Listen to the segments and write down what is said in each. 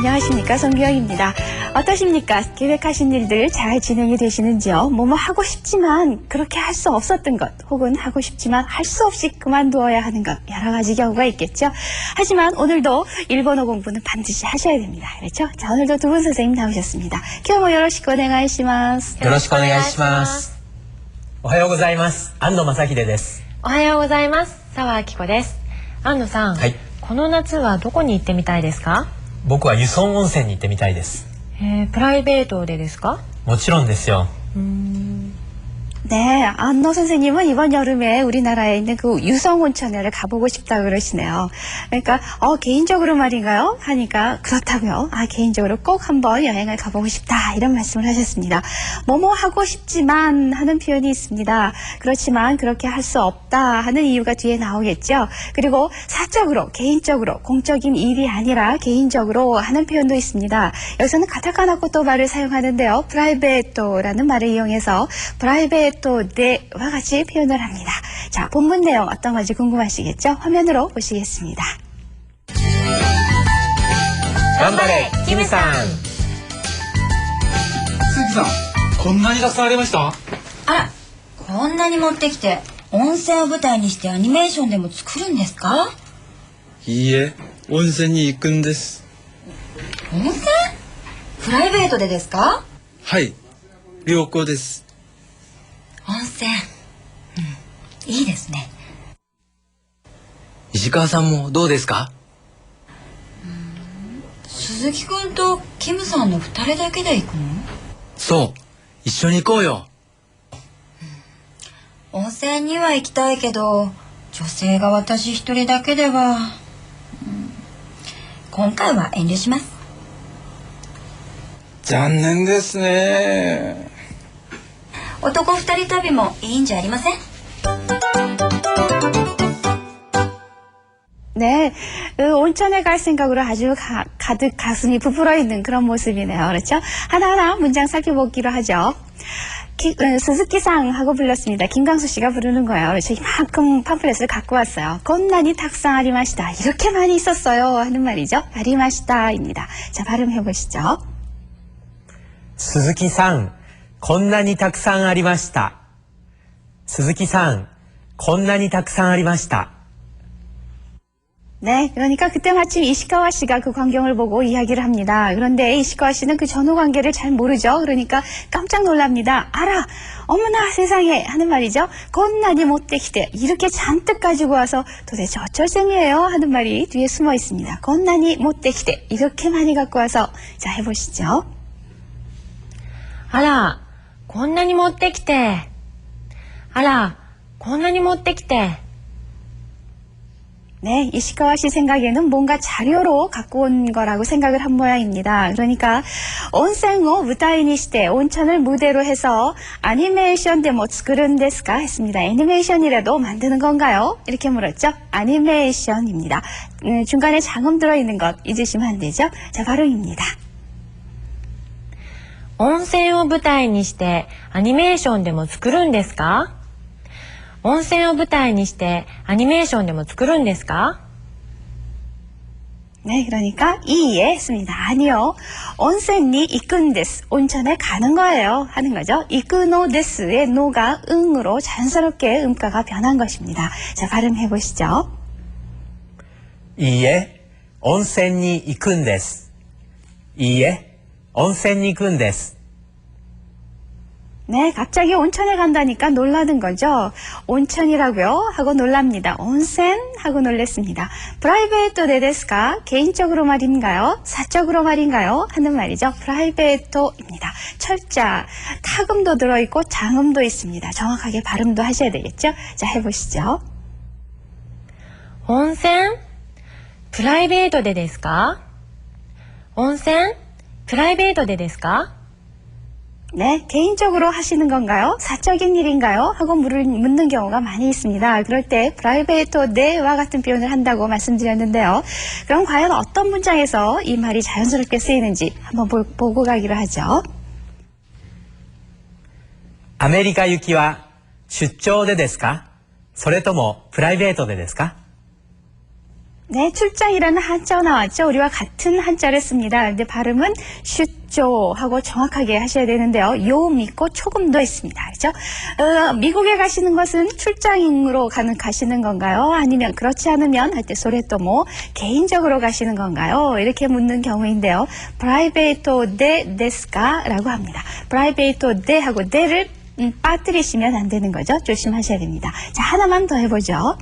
안녕하십니까, 송기영입니다. 어떠십니까? 계획하신 일들 잘 진행이 되시는지요? 뭐뭐 하고 싶지만 그렇게 할 수 없었던 것, 혹은 하고 싶지만 할 수 없이 그만두어야 하는 것, 여러 가지 경우가 있겠죠. 하지만 오늘도 일본어 공부는 반드시 하셔야 됩니다. 그렇죠? 자, 오늘도 두 분 선생님 나오셨습니다.今日もよろしくお願いします。よろしくお願いします。おはようございます。安野正秀です。おはようございます。澤明子です。安野さん、はい、この夏はどこに行ってみたいですか？僕は湯村温泉に行ってみたいです。プライベートでですか？もちろんですよ。네, 안노 선생님은 이번 여름에 우리나라에 있는 그 유성온천을 가보고 싶다고 그러시네요. 그러니까 개인적으로 말인가요? 하니까 그렇다고요. 개인적으로 꼭 한번 여행을 가보고 싶다 이런 말씀을 하셨습니다. 뭐뭐 하고 싶지만 하는 표현이 있습니다. 그렇지만 그렇게 할 수 없다 하는 이유가 뒤에 나오겠죠. 그리고 사적으로, 개인적으로, 공적인 일이 아니라 개인적으로 하는 표현도 있습니다. 여기서는 가타카나 코토바를 사용하는데요. 프라이베토라는 말을 이용해서 프라이베토 네와 같이 표현을 합니다. 자, 본문 내용 어떤 건지 궁금하시겠죠? 화면으로 보시겠습니다. 頑張れ、キムさん。鈴木さん、こんなにたくさんありました？あら、こんなに持ってきて、温泉を舞台にしてアニメーションでも作るんですか？いいえ、温泉に行くんです。温泉？プライベートでですか？はい、旅行です。温泉、いいですね。石川さんもどうですか？鈴木くんとキムさんの2人だけで行くの？そう、一緒に行こうよ。温泉には行きたいけど、女性が私一人だけでは、今回は遠慮します。残念ですね。男2人旅もいいんじゃありません？ 네, 온천에 갈 생각으로 아주 가득 가슴이 부풀어 있는 그런 모습이네요. 그렇죠? 하나하나 문장 살펴보기로 하죠. 스즈키상 하고 불렀습니다. 김광수 씨가 부르는 거예요. 그렇죠? 이만큼 팜플렛을 갖고 왔어요. 건난이 탁상 아리마시다. 이렇게 많이 있었어요. 하는 말이죠. 아리마시다입니다. 자, 발음해 보시죠. 鈴木さん、こんなにたくさんありました。鈴木さん、こんなにたくさんありました。 네, 그러니까 그때 마침 이시카와 씨가 그 광경을 보고 이야기를 합니다. 그런데 이시카와 씨는 그 전후 관계를 잘 모르죠. 그러니까 깜짝 놀랍니다. 알아! 어머나 세상에! 하는 말이죠. 건난이 못되기대. 이렇게 잔뜩 가지고 와서 도대체 어쩔 셈이에요? 하는 말이 뒤에 숨어 있습니다. 건난이 못되기대. 이렇게 많이 갖고 와서. 자, 해보시죠. あら、こんなに持ってきて。あら、こんなに持ってきて。 네, 이시카와 씨 생각에는 뭔가 자료로 갖고 온 거라고 생각을 한 모양입니다. 그러니까 온센을 무다이니 시대, 온천을 무대로 해서 애니메이션 데모 쓰그른 데스까 했습니다. 애니메이션이라도 만드는 건가요? 이렇게 물었죠. 애니메이션입니다. 중간에 장음 들어있는 것 잊으시면 안 되죠. 자, 발음입니다. 温泉を舞台にしてアニメーションでも作るんですか？温泉を舞台にしてアニメーションでも作るんですか？ 네, 그러니까 이에 했습니다. 아니요. 온센이 이끈데스. 온천에 가는 거예요. 하는 거죠. 이끄노 데스의 노가 응으로 자연스럽게 음가가 변한 것입니다. 자, 발음해 보시죠. いいえ、温泉に行くんです。いいえ、温泉に行くんです。 네, 갑자기 온천에 간다니까 놀라는 거죠. 온천이라고요? 하고 놀랍니다. 온센? 하고 놀랬습니다. 프라이베이토 데데스까? 개인적으로 말인가요? 사적으로 말인가요? 하는 말이죠. 프라이베이토입니다. 철자, 타금도 들어있고 장음도 있습니다. 정확하게 발음도 하셔야 되겠죠? 자, 해보시죠. 温泉？プライベートでですか？温泉？プライベートでですか？ 네, 개인적으로 하시는 건가요? 사적인 일인가요? 하고 묻는 경우가 많이 있습니다. 그럴 때 프라이베이토 네와 같은 표현을 한다고 말씀드렸는데요. 그럼 과연 어떤 문장에서 이 말이 자연스럽게 쓰이는지 한번 보고 가기로 하죠. アメリカ行きは出張でですか？それともプライベートでですか？ 네, 출장이라는 한자가 나왔죠. 우리와 같은 한자를 씁니다. 근데 발음은 슈조 하고 정확하게 하셔야 되는데요. 요 믿고 조금도 있습니다. 그렇죠? 미국에 가시는 것은 출장으로 가시는 건가요? 아니면 그렇지 않으면 할 때 소레토모 개인적으로 가시는 건가요? 이렇게 묻는 경우인데요. 프라이베이토 데 데스까? 라고 합니다. 프라이베이토 데 하고 데를 빠뜨리시면 안 되는 거죠. 조심하셔야 됩니다. 자, 하나만 더 해보죠.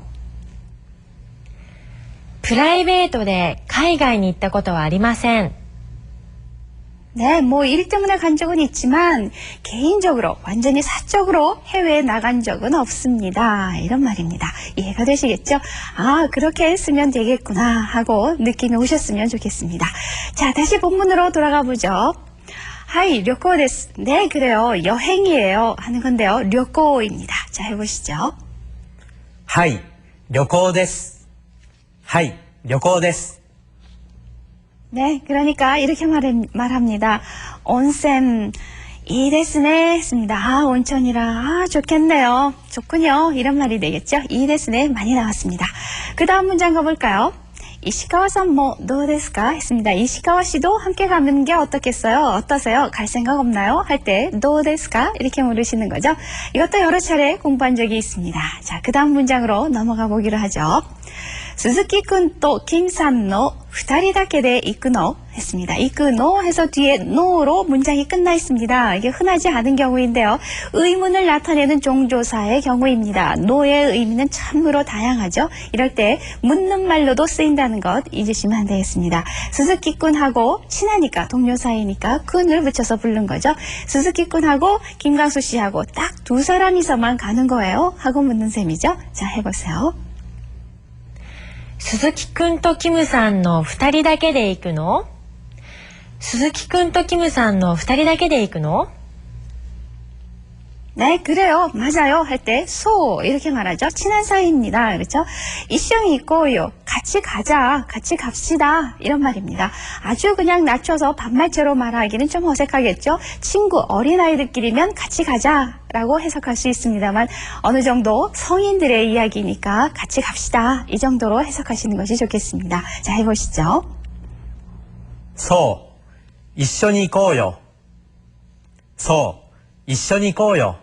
プライベートで海外に行ったことはありません。 네, 뭐 일 때문에 간 적은 있지만 개인적으로 완전히 사적으로 해외에 나간 적은 없습니다. 이런 말입니다. 이해가 되시겠죠? 아, 그렇게 쓰면 되겠구나 하고 느낌이 오셨으면 좋겠습니다. 자, 다시 본문으로 돌아가 보죠. 하이, 료코 데스. 네, 그래요. 여행이에요. 하는 건데요. 료코입니다. 자, 해보시죠. はい、旅行です。はい、旅行です。 네, 그러니까 이렇게 말합니다. 온센 이 데스네 했습니다. 아, 온천이라 아, 좋겠네요. 좋군요. 이런 말이 되겠죠. 이 데스네 많이 나왔습니다. 그 다음 문장 가볼까요? 이시카와산 뭐 노데스까 했습니다. 이시카와 씨도 함께 가는 게 어떻겠어요? 어떠세요? 갈 생각 없나요? 할 때 노데스까 이렇게 물으시는 거죠. 이것도 여러 차례 공부한 적이 있습니다. 자, 그 다음 문장으로 넘어가 보기로 하죠. 스즈키君と 김さんの 2人だけで行くの? 했습니다. 行くの 해서 뒤에 no로 문장이 끝나 있습니다. 이게 흔하지 않은 경우인데요. 의문을 나타내는 종조사의 경우입니다. no의 의미는 참으로 다양하죠. 이럴 때 묻는 말로도 쓰인다는 것 잊으시면 안 되겠습니다. 스즈키君하고 친하니까 동료 사이니까 kun을 붙여서 부른 거죠. 스즈키君하고 김광수 씨하고 딱 두 사람이서만 가는 거예요. 하고 묻는 셈이죠. 자, 해보세요. 鈴木くんとキムさんの2人だけで行くの？鈴木くんとキムさんの2人だけで行くの？ 네, 그래요. 맞아요. 할 때, 소, 이렇게 말하죠. 친한 사이입니다. 그렇죠? 이緒に 있고요. 같이 가자. 같이 갑시다. 이런 말입니다. 아주 그냥 낮춰서 반말체로 말하기는 좀 어색하겠죠? 친구, 어린아이들끼리면 같이 가자. 라고 해석할 수 있습니다만, 어느 정도 성인들의 이야기니까 같이 갑시다. 이 정도로 해석하시는 것이 좋겠습니다. 자, 해보시죠. そう、一緒に行こうよ。そう、一緒に行こうよ。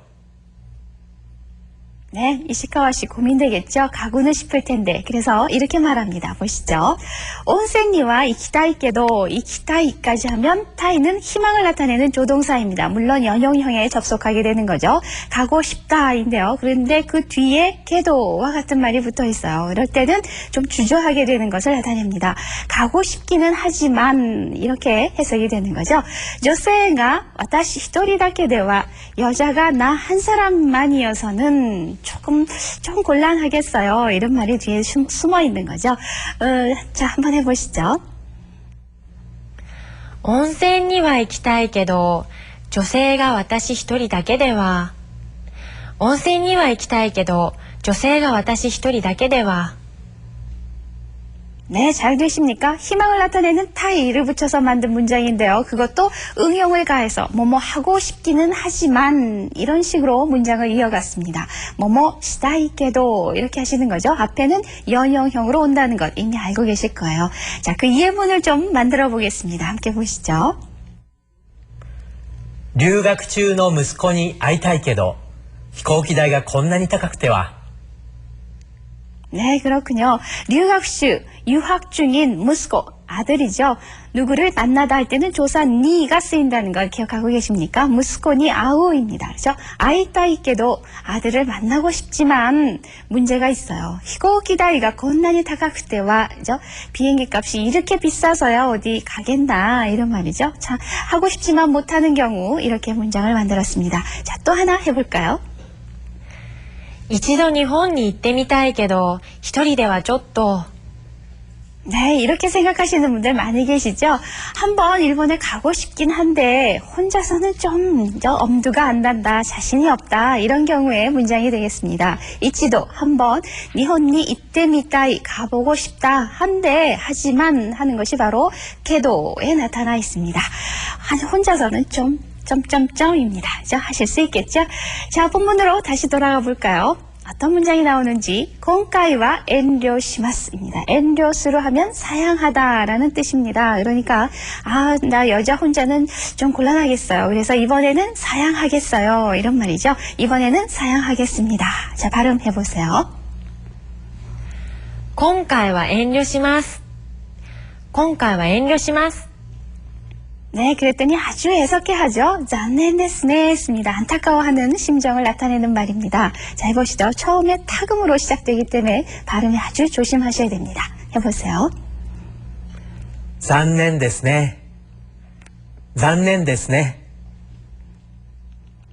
네, 이시카와 씨 고민되겠죠? 가고는 싶을 텐데. 그래서 이렇게 말합니다. 보시죠. 온센니와 이키타이께도 이키타이까지 하면 타이는 희망을 나타내는 조동사입니다. 물론 연용형에 접속하게 되는 거죠. 가고 싶다인데요. 그런데 그 뒤에 게도와 같은 말이 붙어 있어요. 이럴 때는 좀 주저하게 되는 것을 나타냅니다. 가고 싶기는 하지만 이렇게 해석이 되는 거죠. 조세가 와타시 히토리다케데와 여자가 나 한 사람만이어서는 좀 곤란하겠어요. 이런 말이 뒤에 숨어 있는 거죠. 자, 한번 해보시죠. 温泉には行きたいけど、女性が私一人だけでは。温泉には行きたいけど、女性が私一人だけでは。 네, 잘 되십니까? 희망을 나타내는 타이를 붙여서 만든 문장인데요. 그것도 응용을 가해서 뭐뭐 하고 싶기는 하지만 이런 식으로 문장을 이어갔습니다. 뭐뭐 시다이케도 이렇게 하시는 거죠. 앞에는 연용형으로 온다는 것 이미 알고 계실 거예요. 자, 그 예문을 좀 만들어 보겠습니다. 함께 보시죠. 留学中の息子に会いたいけど、飛行機代がこんなに高くては。 네, 그렇군요. 유학 중인 무스코, 아들이죠. 누구를 만나다 할 때는 조사 니가 쓰인다는 걸 기억하고 계십니까? 무스코니 아우입니다. 그렇죠? 아이따이께도 아들을 만나고 싶지만 문제가 있어요. 히고기다이가 건난이 타가쿠테와 그죠? 비행기 값이 이렇게 비싸서야 어디 가겠나 이런 말이죠. 자, 하고 싶지만 못하는 경우 이렇게 문장을 만들었습니다. 자, 또 하나 해볼까요? 一度日本に行ってみたいけど、一人ではちょっと。 네, 이렇게 생각하시는 분들 많이 계시죠? 한번 일본에 가고 싶긴 한데 혼자서는 좀 엄두가 안 난다, 자신이 없다 이런 경우에 문장이 되겠습니다. 이치도 한번 니혼니 이때미타이 가보고 싶다 한데 하지만 하는 것이 바로 게도에 나타나 있습니다. 혼자서는 좀 점점점입니다. 하실 수 있겠죠? 자, 본문으로 다시 돌아가 볼까요? 어떤 문장이 나오는지 今回は 遠慮します입니다. 遠慮する하면 사양하다라는 뜻입니다. 그러니까 나 여자 혼자는 좀 곤란하겠어요. 그래서 이번에는 사양하겠어요. 이런 말이죠. 이번에는 사양하겠습니다. 자, 발음해 보세요. 今回は遠慮します。今回は遠慮します。 네, 그랬더니 아주 애석해 하죠. 残念ですね 했습니다. 안타까워하는 심정을 나타내는 말입니다. 자, 해보시죠. 처음에 타금으로 시작되기 때문에 발음이 아주 조심하셔야 됩니다. 해보세요. 残念ですね。残念ですね。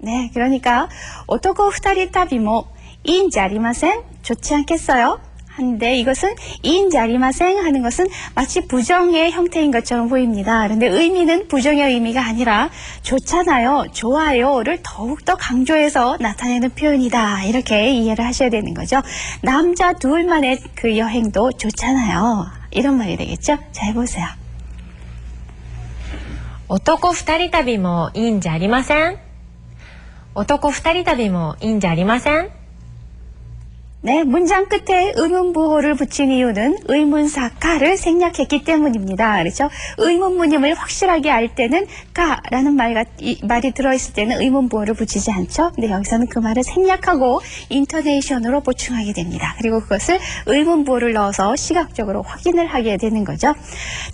네, 그러니까男二人旅もいいんじゃありません? 좋지 않겠어요? 한데 이것은 인자리마생 하는 것은 마치 부정의 형태인 것처럼 보입니다. 그런데 의미는 부정의 의미가 아니라 좋잖아요, 좋아요를 더욱더 강조해서 나타내는 표현이다. 이렇게 이해를 하셔야 되는 거죠. 남자 둘만의 그 여행도 좋잖아요. 이런 말이 되겠죠. 자, 해보세요. 男二人旅もいいんじゃありません。男二人旅もいいんじゃありません。 네, 문장 끝에 의문부호를 붙인 이유는 의문사가를 생략했기 때문입니다. 그렇죠? 의문문임을 확실하게 알 때는 가라는 말이 들어있을 때는 의문부호를 붙이지 않죠? 근데 여기서는 그 말을 생략하고 인터네이션으로 보충하게 됩니다. 그리고 그것을 의문부호를 넣어서 시각적으로 확인을 하게 되는 거죠.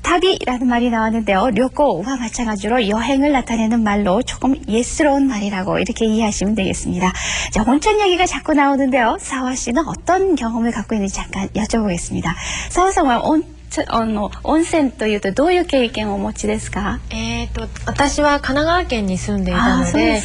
답이라는 말이 나왔는데요. 료코와 마찬가지로 여행을 나타내는 말로 조금 예스러운 말이라고 이렇게 이해하시면 되겠습니다. 자, 온천 얘기가 자꾸 나오는데요. 사와 씨는 어떤 경험을 갖고 있는지 잠깐 여쭤보겠습니다. 사와さんは 温泉というとどういう経験をお持ちですか？私は神奈川県に住んでいたので、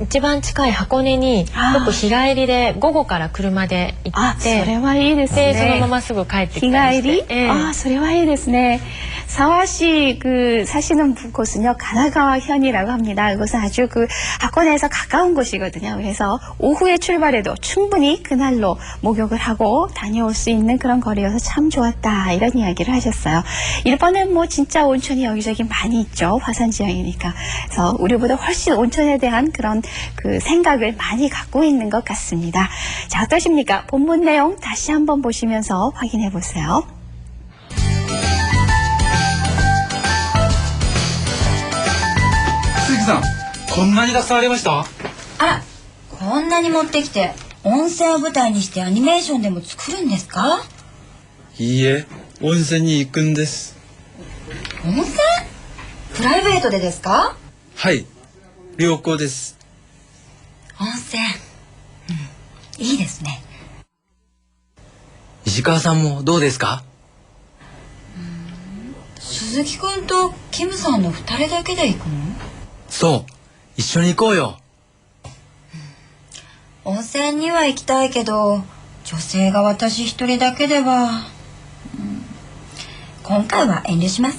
一番近い箱根によく日帰りで午後から車で行って、それはいいですね。でそのまますぐ帰ってきたりして。日帰り？それはいいですね. 사와시 사시는 곳은요 가나가와현이라고 합니다. 그것은 아주 학원에서 가까운 곳이거든요. 그래서 오후에 출발해도 충분히 그날로 목욕을 하고 다녀올 수 있는 그런 거리여서 참 좋았다 이런 이야기를 하셨어요. 일본은 뭐 진짜 온천이 여기저기 많이 있죠. 화산 지형이니까. 그래서 우리보다 훨씬 온천에 대한 그런 생각을 많이 갖고 있는 것 같습니다. 자, 어떠십니까? 본문 내용 다시 한번 보시면서 확인해 보세요. 鈴木さん、こんなにたくさんありました？あら、こんなに持ってきて温泉を舞台にしてアニメーションでも作るんですか？いいえ、温泉に行くんです。温泉？プライベートでですか？はい、良好です。温泉、いいですね。石川さんもどうですか？鈴木くんとキムさんの2人だけで行くの？そう、一緒に行こうよ。温泉には行きたいけど女性が私一人だけでは、今回は遠慮します。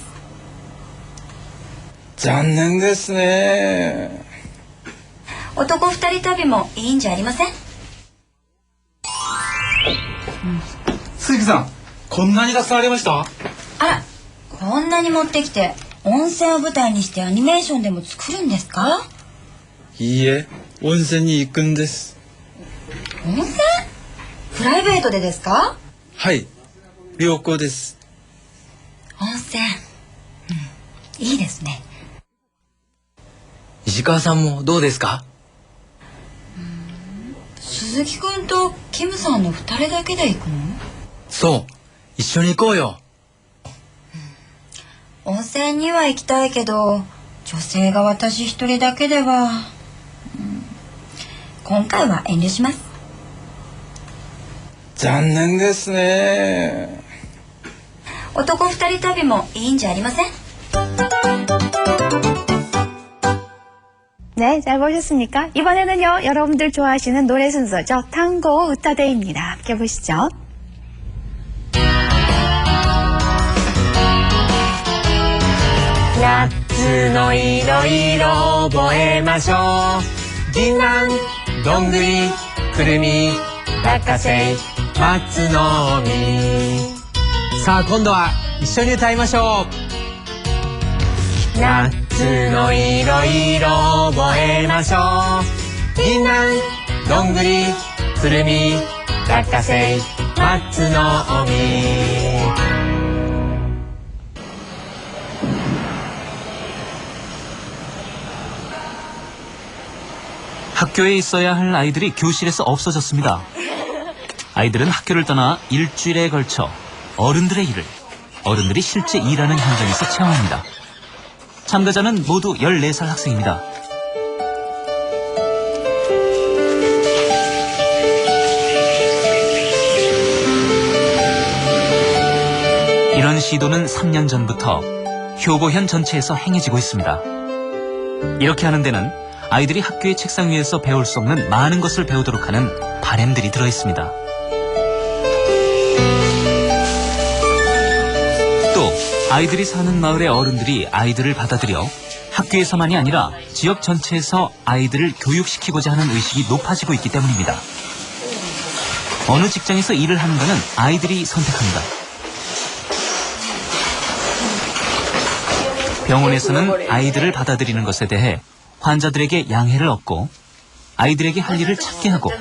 残念ですね。男2人旅もいいんじゃありません？鈴木さん、こんなにたくさんありました？あら、こんなに持ってきて温泉を舞台にしてアニメーションでも作るんですか？いいえ、温泉に行くんです。温泉？プライベートでですか？はい、良好です。温泉、いいですね。石川さんもどうですか？鈴木くんとキムさんの2人だけで行くの？そう、一緒に行こうよ。温泉には行きたいけど女性が私一人だけでは、今回は遠慮します。残念ですね。男2人旅もいいんじゃありません？ 네, 잘 보셨습니까? 이번에는요, 여러분들 좋아하시는 노래 순서죠. 탕고 우타데입니다. 함께 보시죠.夏のいろいろ覚えましょう。銀杏、どんぐり、くるみ、落花生、松の実。さあ今度は一緒に歌いましょう。夏のいろいろ覚えましょう。銀杏、どんぐり、くるみ、落花生松の実 학교에 있어야 할 아이들이 교실에서 없어졌습니다. 아이들은 학교를 떠나 일주일에 걸쳐 어른들의 일을 어른들이 실제 일하는 현장에서 체험합니다. 참가자는 모두 14살 학생입니다. 이런 시도는 3년 전부터 효고현 전체에서 행해지고 있습니다. 이렇게 하는 데는 아이들이 학교의 책상 위에서 배울 수 없는 많은 것을 배우도록 하는 바램들이 들어있습니다. 또 아이들이 사는 마을의 어른들이 아이들을 받아들여 학교에서만이 아니라 지역 전체에서 아이들을 교육시키고자 하는 의식이 높아지고 있기 때문입니다. 어느 직장에서 일을 하는가는 아이들이 선택합니다. 병원에서는 아이들을 받아들이는 것에 대해 환자들에게 양해를 얻고 아이들에게 할 일을 찾게 하고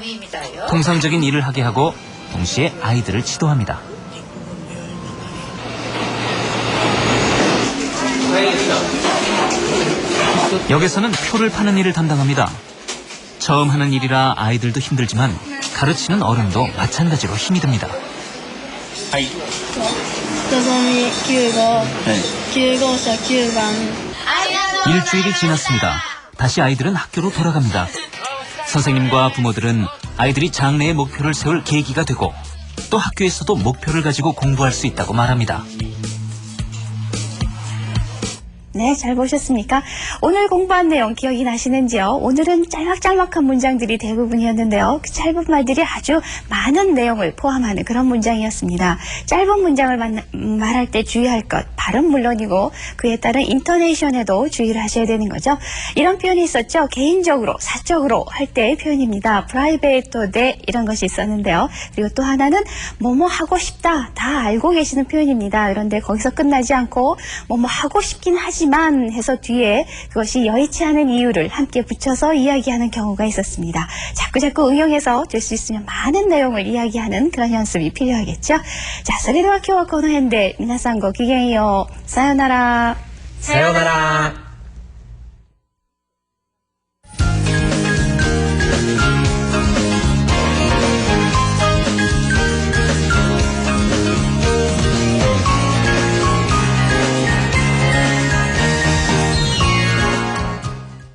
통상적인 일을 하게 하고 동시에 아이들을 지도합니다. 역에서는 표를 파는 일을 담당합니다. 처음 하는 일이라 아이들도 힘들지만 가르치는 어른도 마찬가지로 힘이 듭니다. 일주일이 지났습니다. 다시 아이들은 학교로 돌아갑니다. 선생님과 부모들은 아이들이 장래의 목표를 세울 계기가 되고 또 학교에서도 목표를 가지고 공부할 수 있다고 말합니다. 네, 잘 보셨습니까? 오늘 공부한 내용 기억이 나시는지요? 오늘은 짤막짤막한 문장들이 대부분이었는데요. 그 짧은 말들이 아주 많은 내용을 포함하는 그런 문장이었습니다. 짧은 문장을 말할 때 주의할 것, 발음 물론이고 그에 따른 인토네이션에도 주의를 하셔야 되는 거죠. 이런 표현이 있었죠. 개인적으로, 사적으로 할 때의 표현입니다. 프라이베이토 데 이런 것이 있었는데요. 그리고 또 하나는 뭐뭐 하고 싶다. 다 알고 계시는 표현입니다. 그런데 거기서 끝나지 않고 뭐뭐 하고 싶긴 하지만 해서 뒤에 그것이 여의치 않은 이유를 함께 붙여서 이야기하는 경우가 있었습니다. 자꾸자꾸 응용해서 될 수 있으면 많은 내용을 이야기하는 그런 연습이 필요하겠죠. 자, それでは今日はこの辺で皆さんごきげんよう。さよなら。さようなら